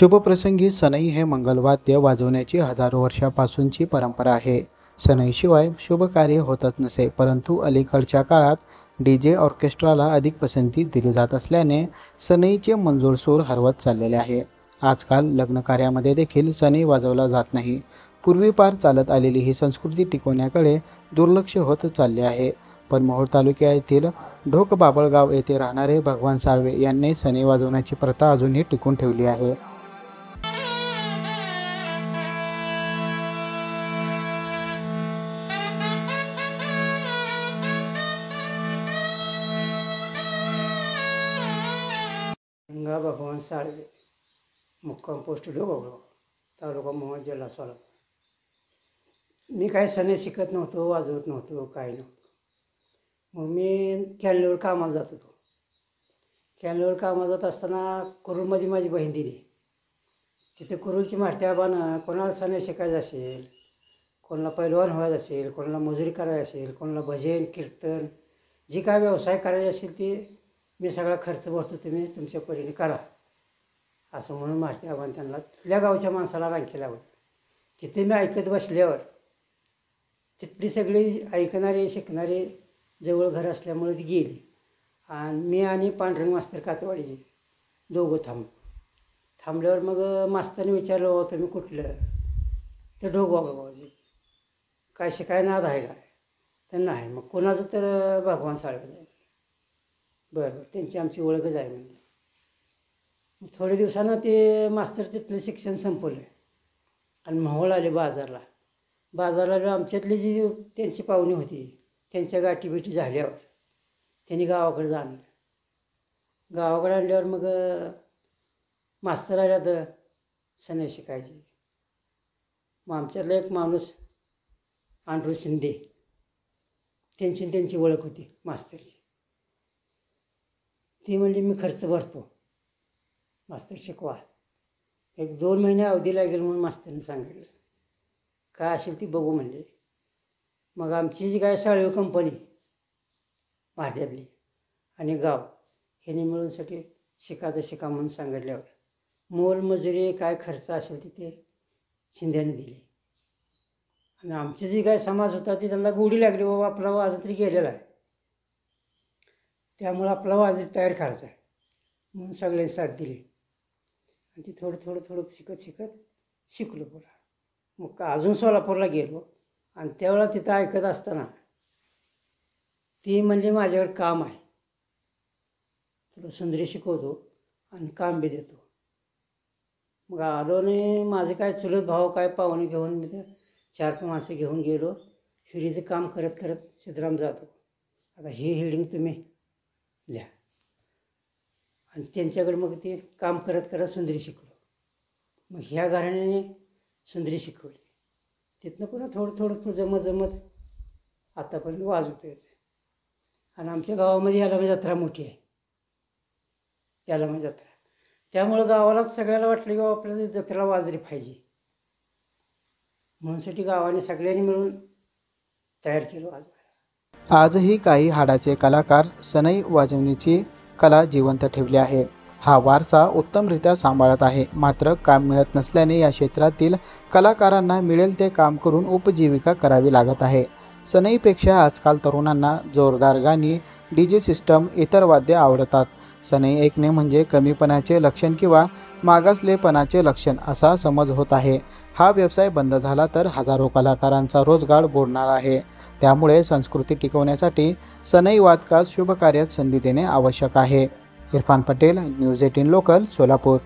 शुभप्रसंगी सनई हे मंगलवाद्य वाजवण्याची हजारो वर्षापासूनची परंपरा आहे. सनईशिवाय शुभ कार्य होतच नसे, परंतु अलीकडच्या काळात डीजे ऑर्केस्ट्राला अधिक पसंती दिली जात असल्याने सनईचे मंजूळ सूर हरवत चाललेले आहे. आजकाल लग्न कार्यामध्ये देखील सनई वाजवला जात नाही. पूर्वीपार चालत आलेली ही संस्कृती टिकवण्याकडे दुर्लक्ष होत चालले आहे. पण मोहोळ तालुक्यातील ढोकबाबळगाव येथे राहणारे भगवान साळवे यांनी सनई वाजवण्याची प्रथा अजूनही टिकून ठेवली आहे. गंगा भगवान साळवे, मुक्काम पोस्ट ढोकबाबळगाव, तालुका मोहोळ, जिल्हा सोलापूर. मी काय सनई शिकत नव्हतो, वाजवत नव्हतो, काही नव्हतं. मग मी कॅनलवर कामाला जात होतो. कॅनलवर कामाला जात असताना कुरुलमध्ये माझी बहीण दिली. तिथे कुरुलची मारती आबानं कोणाला सनई शिकायचं असेल, कोणाला पैलवान व्हायचं असेल, कोणाला मजुरी करायची असेल, कोणाला भजन कीर्तन जी काय व्यवसाय करायचे असेल ती मी सगळा खर्च भरतो, तुम्ही तुमच्या परीने करा असं म्हणून मारती आबानं त्यांना तिथल्या गावच्या माणसाला रांकी लावलं. तिथे मी ऐकत बसल्यावर तिथली सगळी ऐकणारे शिकणारे जवळ घर असल्यामुळे ती गेली आणि मी आणि पांढरंग मास्तर कातवाडीचे दोघं थांबल्यावर मग मास्तरने विचारलं, हो तुम्ही कुठलं? ते ढोकबाबळगावचे. काय शिकाय नाद आहे काय? तर नाही. मग कोणाचं? तर भगवान साळवे जाय. बरं, त्यांची आमची ओळखच आहे म्हणजे. मग थोड्या दिवसानं ते मास्तर तिथलं शिक्षण संपवलं आणि मोहोळ आले बाजारला आमच्यातली जी त्यांची पाहुणी होती त्यांच्या गाठीभेटी झाल्यावर त्यांनी गावाकडे आणलं. गावाकडे आणल्यावर मग मास्तर आल्या तर सनई शिकायची. मग आमच्यातला एक माणूस आंड्रू शिंदे, त्यांची ओळख होती मास्तरची. ती म्हणजे मी खर्च भरतो, मास्तर शिकवा. 1-2 महिने अवधी लागेल म्हणून मास्तरने सांगितलं. काय असेल ती बघू म्हणले. मग आमची जी काय साळवे कंपनी भाड्यातली आणि गाव ह्यांनी मिळूनसाठी शिका म्हणून सांगितल्यावर मोलमजुरी काय खर्च असेल ते शिंद्याने दिली. आणि आमची जी काय समाज होता ती त्यांना गोडी लागली, बाबा आपला वाज तरी गेलेला आहे, त्यामुळं आपला वाज तयार करायचा आहे म्हणून सगळे साथ दिली. आणि ती थोडं शिकत शिकलो पुरा. मग अजून सोलापूरला गेलो आणि त्यावेळेला तिथं ऐकत असताना ती म्हणली, माझ्याकडे काम आहे, तुला सुंदरी शिकवतो आणि काम बी देतो. मग आलो आणि माझे काय चुलत भाऊ काय पाहुणे घेऊन मी ते 4 माणसं घेऊन गेलो. फिरीचं काम करत सिद्धराम जातो, आता ही हेडिंग तुम्ही लिहा. आणि त्यांच्याकडे मग ते काम करत सुंदरी शिकलो. मग ह्या घराण्याने सुंदरी शिकवली. तिथनं पुन्हा थोडं जमत आतापर्यंत वाजवतो याचं. आणि आमच्या गावामध्ये याला जत्रा मोठी आहे, याला जत्रा. त्यामुळं गावालाच सगळ्याला वाटलं की बाबा आपल्याला जत्रेला वाजरी पाहिजे म्हणूनसाठी गावाने सगळ्यांनी मिळून तयार केलं वाजवायला. आजही काही हाडाचे कलाकार सनई वाजवण्याची कला जिवंत ठेवली आहे. हा वारसा उत्तमरित्या सांभाळत आहे. मात्र काम मिळत नसल्याने या क्षेत्रातील कलाकारांना मिळेल ते काम करून उपजीविका करावी लागत आहे. सनईपेक्षा आजकाल तरुणांना जोरदार गाणी, डीजे सिस्टम, इतर वाद्य आवडतात. सनई ऐकणे म्हणजे कमीपणाचे लक्षण किंवा मागासलेपणाचे लक्षण असा समज होत आहे. हा व्यवसाय बंद झाला तर हजारो कलाकारांचा रोजगार बुडणार आहे. त्यामुळे संस्कृती टिकवण्यासाठी सनई वादकास शुभ कार्यात संधी देणे आवश्यक आहे. Irfan Patel, news 18 local, Solapur.